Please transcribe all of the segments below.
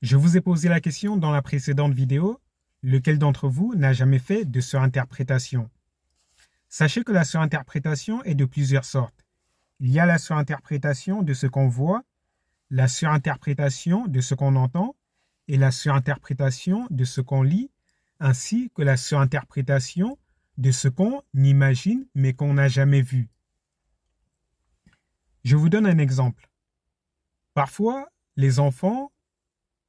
Je vous ai posé la question dans la précédente vidéo, lequel d'entre vous n'a jamais fait de surinterprétation? Sachez que la surinterprétation est de plusieurs sortes. Il y a la surinterprétation de ce qu'on voit, la surinterprétation de ce qu'on entend et la surinterprétation de ce qu'on lit, ainsi que la surinterprétation de ce qu'on imagine mais qu'on n'a jamais vu. Je vous donne un exemple. Parfois, les enfants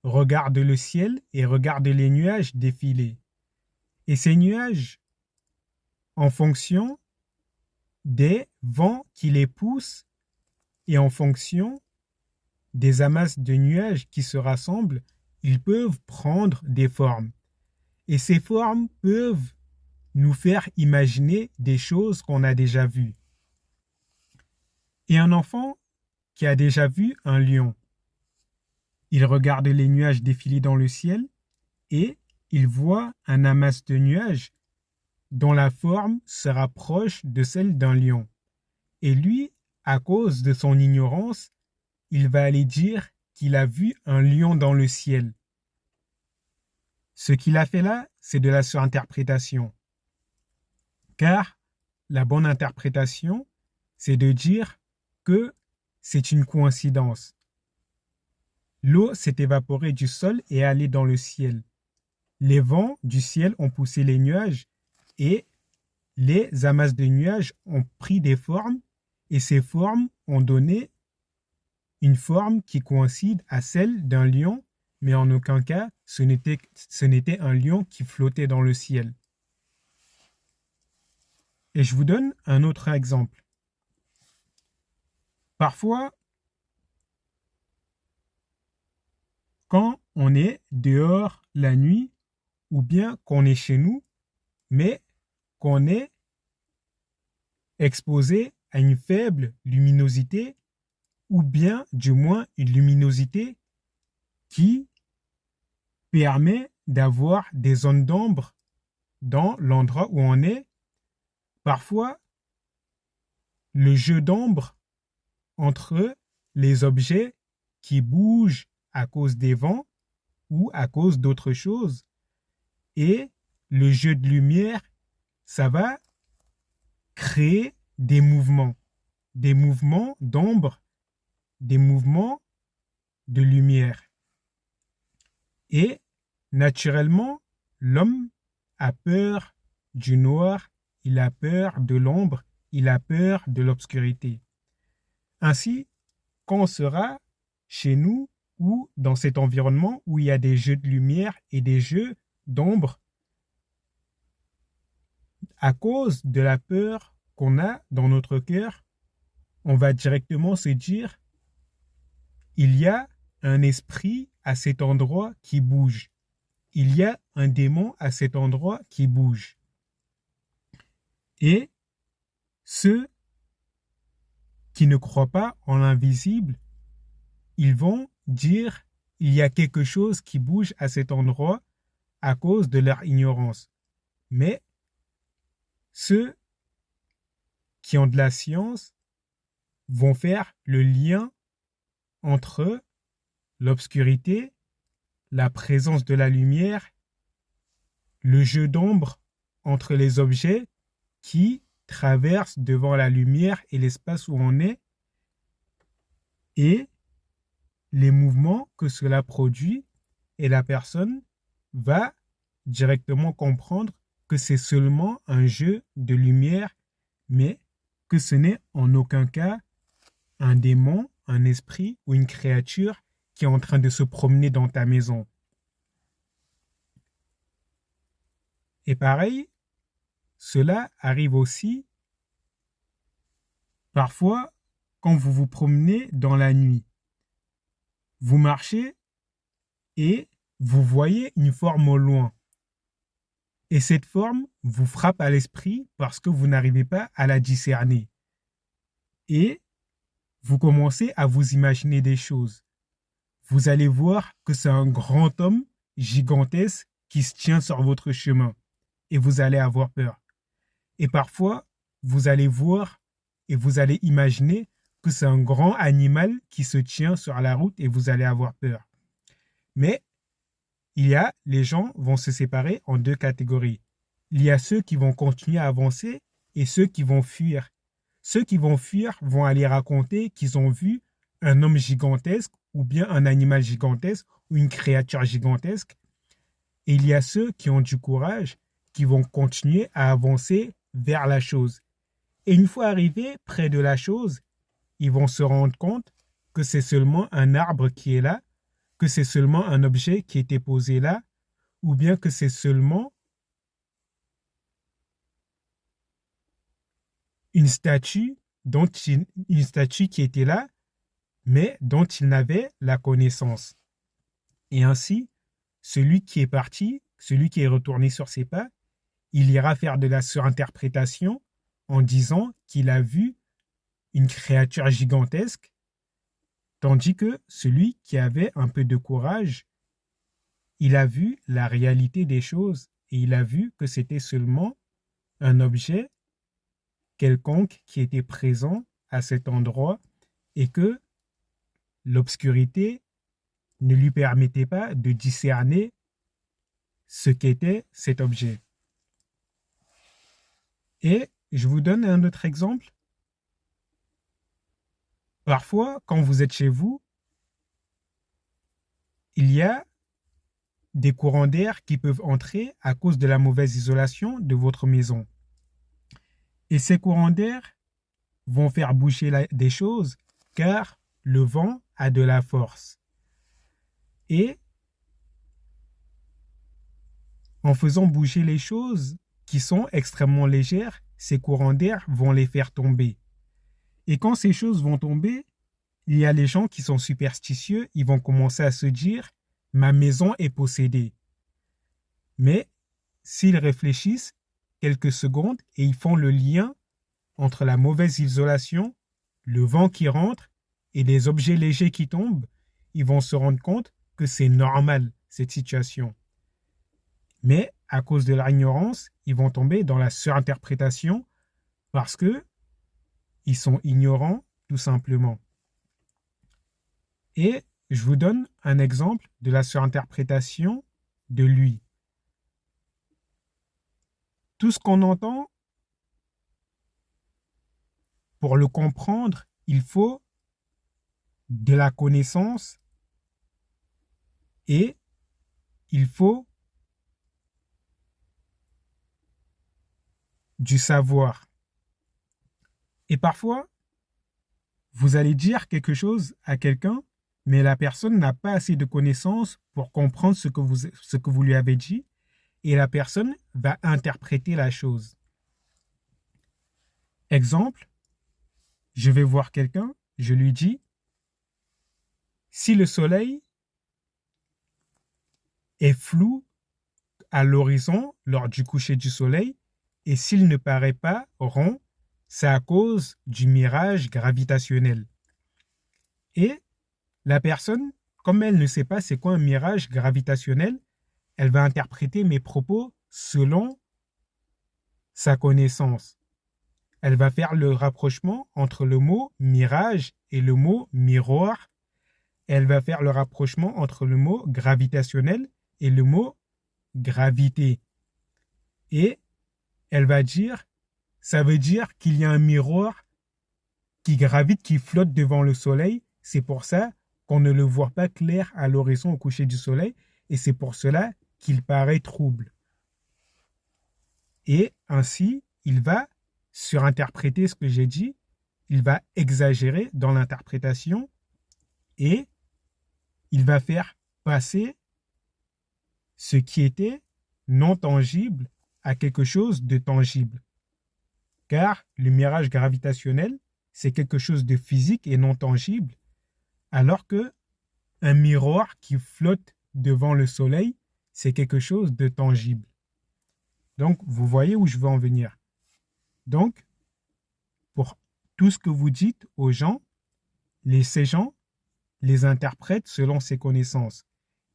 regardent le ciel et regardent les nuages défiler. Et ces nuages, en fonction des vents qui les poussent et en fonction des amasses de nuages qui se rassemblent, ils peuvent prendre des formes. Et ces formes peuvent nous faire imaginer des choses qu'on a déjà vues. Et un enfant qui a déjà vu un lion, il regarde les nuages défiler dans le ciel et il voit un amas de nuages dont la forme se rapproche de celle d'un lion. Et lui, à cause de son ignorance, il va aller dire qu'il a vu un lion dans le ciel. Ce qu'il a fait là, c'est de la surinterprétation. Car la bonne interprétation, c'est de dire que c'est une coïncidence. L'eau s'est évaporée du sol et est allée dans le ciel. Les vents du ciel ont poussé les nuages et les amasses de nuages ont pris des formes et ces formes ont donné une forme qui coïncide à celle d'un lion, mais en aucun cas ce n'était un lion qui flottait dans le ciel. Et je vous donne un autre exemple. Parfois, quand on est dehors la nuit, ou bien qu'on est chez nous, mais qu'on est exposé à une faible luminosité, ou bien du moins une luminosité qui permet d'avoir des zones d'ombre dans l'endroit où on est. Parfois, le jeu d'ombre entre les objets qui bougent à cause des vents ou à cause d'autres choses et le jeu de lumière, ça va créer des mouvements d'ombre, des mouvements de lumière. Et naturellement, l'homme a peur du noir, il a peur de l'ombre, il a peur de l'obscurité. Ainsi, quand on sera chez nous ou dans cet environnement où il y a des jeux de lumière et des jeux d'ombre, à cause de la peur qu'on a dans notre cœur, on va directement se dire il y a un esprit à cet endroit qui bouge. Il y a un démon à cet endroit qui bouge. Et ceux qui ne croient pas en l'invisible, ils vont dire il y a quelque chose qui bouge à cet endroit à cause de leur ignorance. Mais ceux qui ont de la science vont faire le lien entre l'obscurité, la présence de la lumière, le jeu d'ombre entre les objets qui traversent devant la lumière et l'espace où on est, et les mouvements que cela produit, et la personne va directement comprendre que c'est seulement un jeu de lumière, mais que ce n'est en aucun cas un démon, un esprit ou une créature qui est en train de se promener dans ta maison. Et pareil, cela arrive aussi parfois quand vous vous promenez dans la nuit. Vous marchez et vous voyez une forme au loin. Et cette forme vous frappe à l'esprit parce que vous n'arrivez pas à la discerner. Et vous commencez à vous imaginer des choses. Vous allez voir que c'est un grand homme gigantesque qui se tient sur votre chemin. Et vous allez avoir peur. Et parfois, vous allez voir et vous allez imaginer que c'est un grand animal qui se tient sur la route et vous allez avoir peur. Mais les gens vont se séparer en deux catégories. Il y a ceux qui vont continuer à avancer et ceux qui vont fuir. Ceux qui vont fuir vont aller raconter qu'ils ont vu un homme gigantesque ou bien un animal gigantesque ou une créature gigantesque. Et il y a ceux qui ont du courage qui vont continuer à avancer vers la chose. Et une fois arrivés près de la chose, ils vont se rendre compte que c'est seulement un arbre qui est là, que c'est seulement un objet qui était posé là, ou bien que c'est seulement une statue qui était là, mais dont il n'avait la connaissance. Et ainsi, celui qui est parti, celui qui est retourné sur ses pas, il ira faire de la surinterprétation en disant qu'il a vu une créature gigantesque, tandis que celui qui avait un peu de courage, il a vu la réalité des choses et il a vu que c'était seulement un objet quelconque qui était présent à cet endroit et que l'obscurité ne lui permettait pas de discerner ce qu'était cet objet. Et je vous donne un autre exemple. Parfois, quand vous êtes chez vous, il y a des courants d'air qui peuvent entrer à cause de la mauvaise isolation de votre maison. Et ces courants d'air vont faire bouger des choses car le vent a de la force. Et en faisant bouger les choses qui sont extrêmement légères, ces courants d'air vont les faire tomber. Et quand ces choses vont tomber, il y a les gens qui sont superstitieux, ils vont commencer à se dire « ma maison est possédée ». Mais s'ils réfléchissent quelques secondes et ils font le lien entre la mauvaise isolation, le vent qui rentre et les objets légers qui tombent, ils vont se rendre compte que c'est normal cette situation. Mais à cause de leur ignorance, ils vont tomber dans la surinterprétation parce que ils sont ignorants tout simplement. Et je vous donne un exemple de la surinterprétation de lui. Tout ce qu'on entend, pour le comprendre, il faut de la connaissance et il faut du savoir. Et parfois, vous allez dire quelque chose à quelqu'un, mais la personne n'a pas assez de connaissances pour comprendre ce que vous lui avez dit, et la personne va interpréter la chose. Exemple, je vais voir quelqu'un, je lui dis, si le soleil est flou à l'horizon lors du coucher du soleil, et s'il ne paraît pas rond, c'est à cause du mirage gravitationnel. Et la personne, comme elle ne sait pas c'est quoi un mirage gravitationnel, elle va interpréter mes propos selon sa connaissance. Elle va faire le rapprochement entre le mot mirage et le mot miroir. Elle va faire le rapprochement entre le mot gravitationnel et le mot gravité. Et elle va dire, ça veut dire qu'il y a un miroir qui gravite, qui flotte devant le soleil. C'est pour ça qu'on ne le voit pas clair à l'horizon au coucher du soleil. Et c'est pour cela qu'il paraît trouble. Et ainsi, il va surinterpréter ce que j'ai dit, il va exagérer dans l'interprétation et il va faire passer ce qui était non tangible à quelque chose de tangible. Car le mirage gravitationnel, c'est quelque chose de physique et non tangible, alors que un miroir qui flotte devant le soleil, c'est quelque chose de tangible. Donc, vous voyez où je veux en venir. Donc, pour tout ce que vous dites aux gens, ces gens les interprètent selon ses connaissances.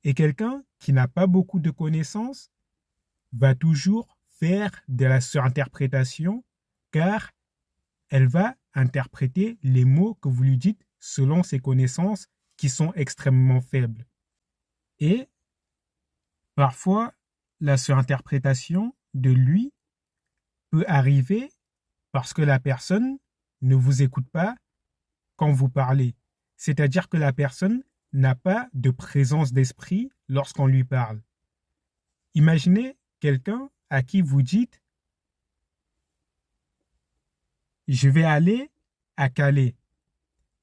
Et quelqu'un qui n'a pas beaucoup de connaissances va toujours faire de la surinterprétation car elle va interpréter les mots que vous lui dites selon ses connaissances qui sont extrêmement faibles. Et parfois, la surinterprétation de lui peut arriver parce que la personne ne vous écoute pas quand vous parlez. C'est-à-dire que la personne n'a pas de présence d'esprit lorsqu'on lui parle. Imaginez quelqu'un à qui vous dites « Je vais aller à Calais ».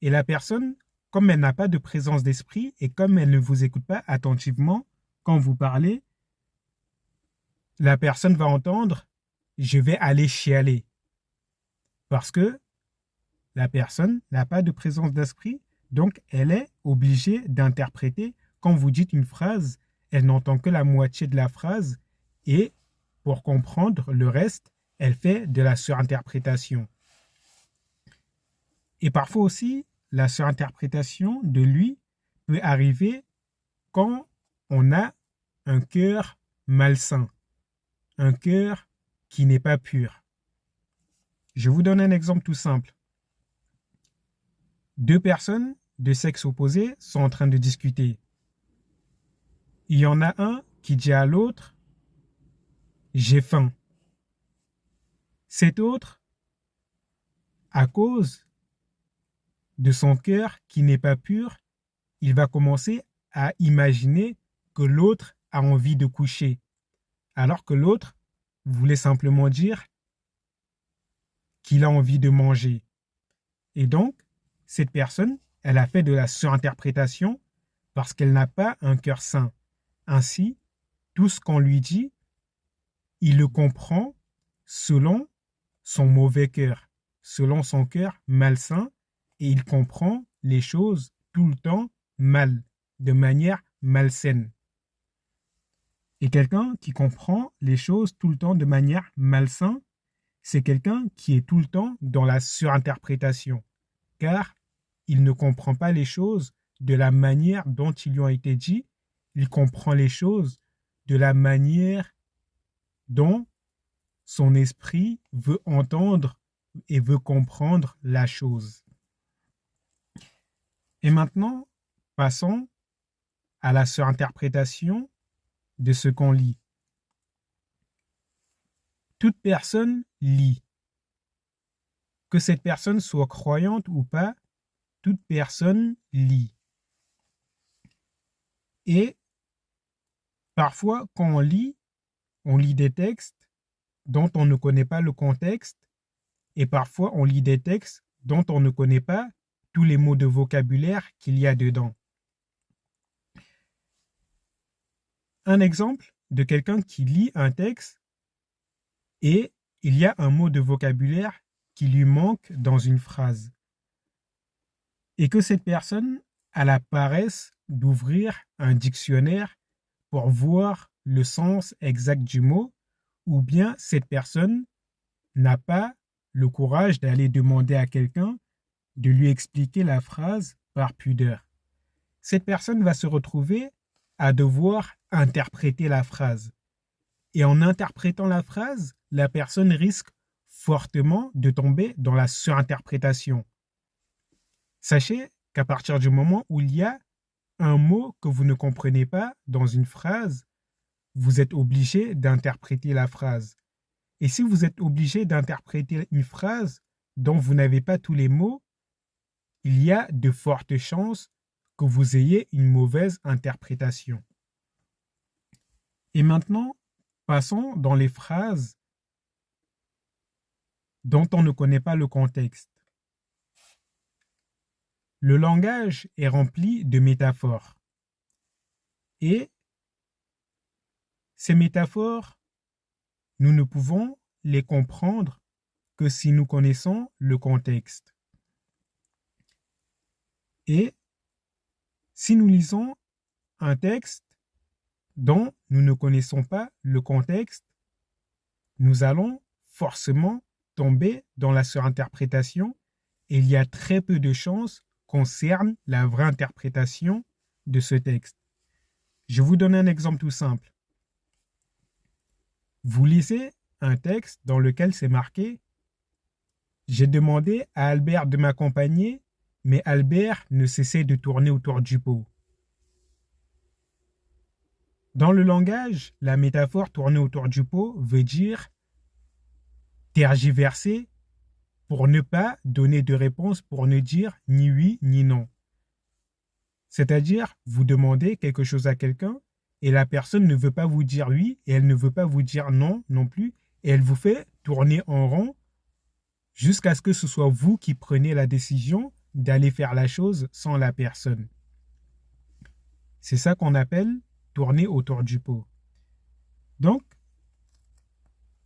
Et la personne, comme elle n'a pas de présence d'esprit et comme elle ne vous écoute pas attentivement quand vous parlez, la personne va entendre « Je vais aller chialer ». Parce que la personne n'a pas de présence d'esprit, donc elle est obligée d'interpréter. Quand vous dites une phrase, elle n'entend que la moitié de la phrase et pour comprendre le reste, elle fait de la surinterprétation. Et parfois aussi, la surinterprétation de lui peut arriver quand on a un cœur malsain, un cœur qui n'est pas pur. Je vous donne un exemple tout simple. Deux personnes de sexe opposé sont en train de discuter. Il y en a un qui dit à l'autre « J'ai faim ». Cet autre, à cause de son cœur qui n'est pas pur, il va commencer à imaginer que l'autre a envie de coucher, alors que l'autre voulait simplement dire qu'il a envie de manger. Et donc, cette personne, elle a fait de la surinterprétation parce qu'elle n'a pas un cœur sain. Ainsi, tout ce qu'on lui dit, il le comprend selon son mauvais cœur, selon son cœur malsain, et il comprend les choses tout le temps mal, de manière malsaine. Et quelqu'un qui comprend les choses tout le temps de manière malsaine, c'est quelqu'un qui est tout le temps dans la surinterprétation, car il ne comprend pas les choses de la manière dont ils lui ont été dit, il comprend les choses de la manière dont son esprit veut entendre et veut comprendre la chose. Et maintenant, passons à la surinterprétation de ce qu'on lit. Toute personne lit. Que cette personne soit croyante ou pas, toute personne lit. Et parfois, quand on lit des textes dont on ne connaît pas le contexte, et parfois on lit des textes dont on ne connaît pas tous les mots de vocabulaire qu'il y a dedans. Un exemple de quelqu'un qui lit un texte et il y a un mot de vocabulaire qui lui manque dans une phrase. Et que cette personne a la paresse d'ouvrir un dictionnaire pour voir le sens exact du mot, ou bien cette personne n'a pas le courage d'aller demander à quelqu'un de lui expliquer la phrase par pudeur. Cette personne va se retrouver à devoir interpréter la phrase. Et en interprétant la phrase, la personne risque fortement de tomber dans la surinterprétation. Sachez qu'à partir du moment où il y a un mot que vous ne comprenez pas dans une phrase, vous êtes obligé d'interpréter la phrase. Et si vous êtes obligé d'interpréter une phrase dont vous n'avez pas tous les mots, il y a de fortes chances que vous ayez une mauvaise interprétation. Et maintenant, passons dans les phrases dont on ne connaît pas le contexte. Le langage est rempli de métaphores. Et ces métaphores, nous ne pouvons les comprendre que si nous connaissons le contexte. Et si nous lisons un texte dont nous ne connaissons pas le contexte, nous allons forcément tomber dans la surinterprétation et il y a très peu de chances concerne la vraie interprétation de ce texte. Je vous donne un exemple tout simple. Vous lisez un texte dans lequel c'est marqué « J'ai demandé à Albert de m'accompagner, mais Albert ne cessait de tourner autour du pot. » Dans le langage, la métaphore tourner autour du pot veut dire tergiverser pour ne pas donner de réponse, pour ne dire ni oui ni non. C'est-à-dire, vous demandez quelque chose à quelqu'un et la personne ne veut pas vous dire oui et elle ne veut pas vous dire non non plus et elle vous fait tourner en rond jusqu'à ce que ce soit vous qui prenez la décision d'aller faire la chose sans la personne. C'est ça qu'on appelle tourner autour du pot. Donc,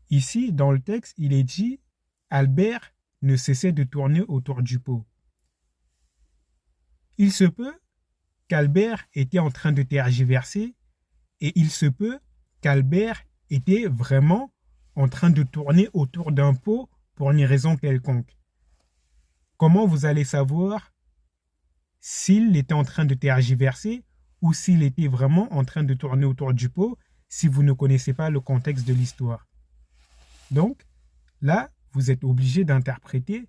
ici, dans le texte, il est dit « Albert ne cessait de tourner autour du pot ». Il se peut qu'Albert était en train de tergiverser et il se peut qu'Albert était vraiment en train de tourner autour d'un pot pour une raison quelconque. Comment vous allez savoir s'il était en train de tergiverser ou s'il était vraiment en train de tourner autour du pot si vous ne connaissez pas le contexte de l'histoire? Donc, là, vous êtes obligé d'interpréter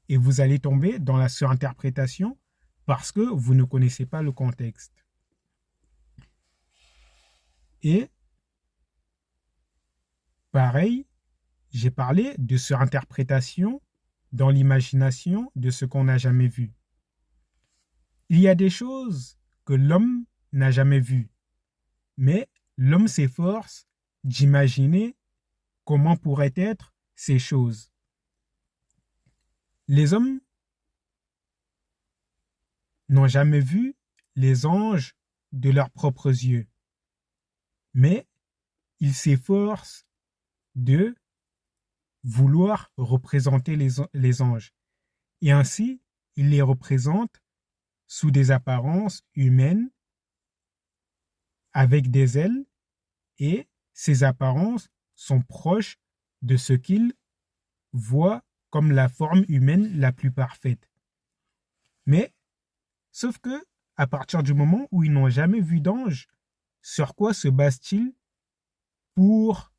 et vous allez tomber dans la surinterprétation parce que vous ne connaissez pas le contexte. Et pareil, j'ai parlé de surinterprétation dans l'imagination de ce qu'on n'a jamais vu. Il y a des choses que l'homme n'a jamais vues, mais l'homme s'efforce d'imaginer comment pourraient être ces choses. Les hommes n'ont jamais vu les anges de leurs propres yeux, mais ils s'efforcent de vouloir représenter les anges. Et ainsi, ils les représentent sous des apparences humaines, avec des ailes, et ces apparences sont proches de ce qu'ils voient comme la forme humaine la plus parfaite. Mais, sauf que, à partir du moment où ils n'ont jamais vu d'ange, sur quoi se basent-ils pour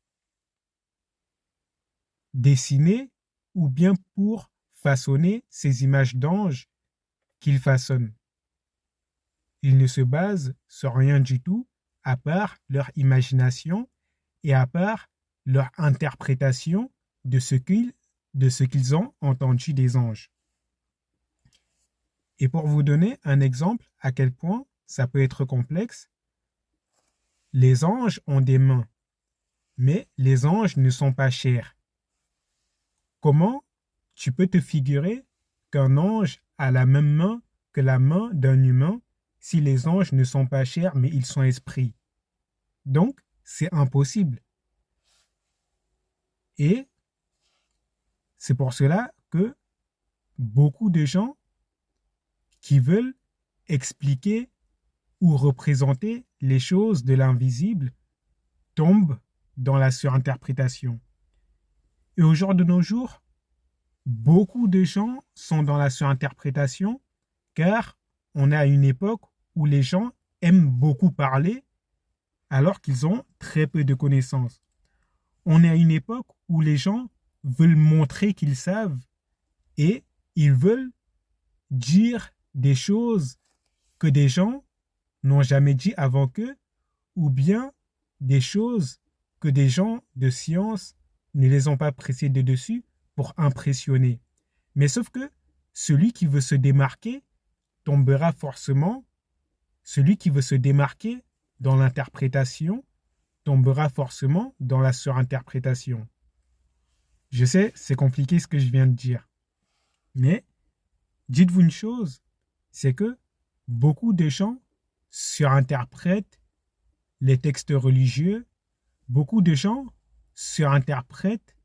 dessiner ou bien pour façonner ces images d'anges qu'ils façonnent? Ils ne se basent sur rien du tout à part leur imagination et à part leur interprétation de ce qu'ils ont entendu des anges. Et pour vous donner un exemple à quel point ça peut être complexe, les anges ont des mains, mais les anges ne sont pas chairs. Comment tu peux te figurer qu'un ange a la même main que la main d'un humain si les anges ne sont pas chairs mais ils sont esprits? Donc, c'est impossible. Et c'est pour cela que beaucoup de gens qui veulent expliquer ou représenter les choses de l'invisible tombent dans la surinterprétation. Et au jour de nos jours, beaucoup de gens sont dans la surinterprétation car on est à une époque où les gens aiment beaucoup parler alors qu'ils ont très peu de connaissances. On est à une époque où les gens veulent montrer qu'ils savent et ils veulent dire des choses que des gens n'ont jamais dit avant qu'eux ou bien des choses que des gens de science ne les ont pas précédés dessus pour impressionner. Mais sauf que celui qui veut se démarquer tombera forcément, celui qui veut se démarquer dans l'interprétation tombera forcément dans la surinterprétation. Je sais, c'est compliqué ce que je viens de dire. Mais dites-vous une chose, c'est que beaucoup de gens surinterprètent les textes religieux, beaucoup de gens surinterprètent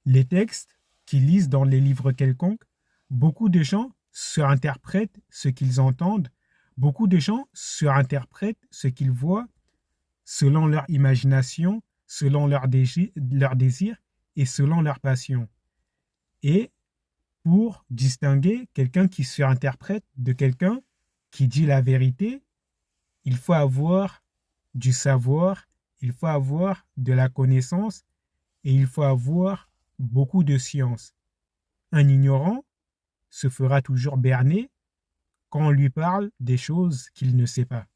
les textes qu'ils lisent dans les livres quelconques, beaucoup de gens surinterprètent ce qu'ils entendent, beaucoup de gens surinterprètent ce qu'ils voient selon leur imagination, selon leur désir et selon leur passion. Et pour distinguer quelqu'un qui surinterprète de quelqu'un qui dit la vérité, il faut avoir du savoir, il faut avoir de la connaissance et il faut avoir beaucoup de science. Un ignorant se fera toujours berner quand on lui parle des choses qu'il ne sait pas.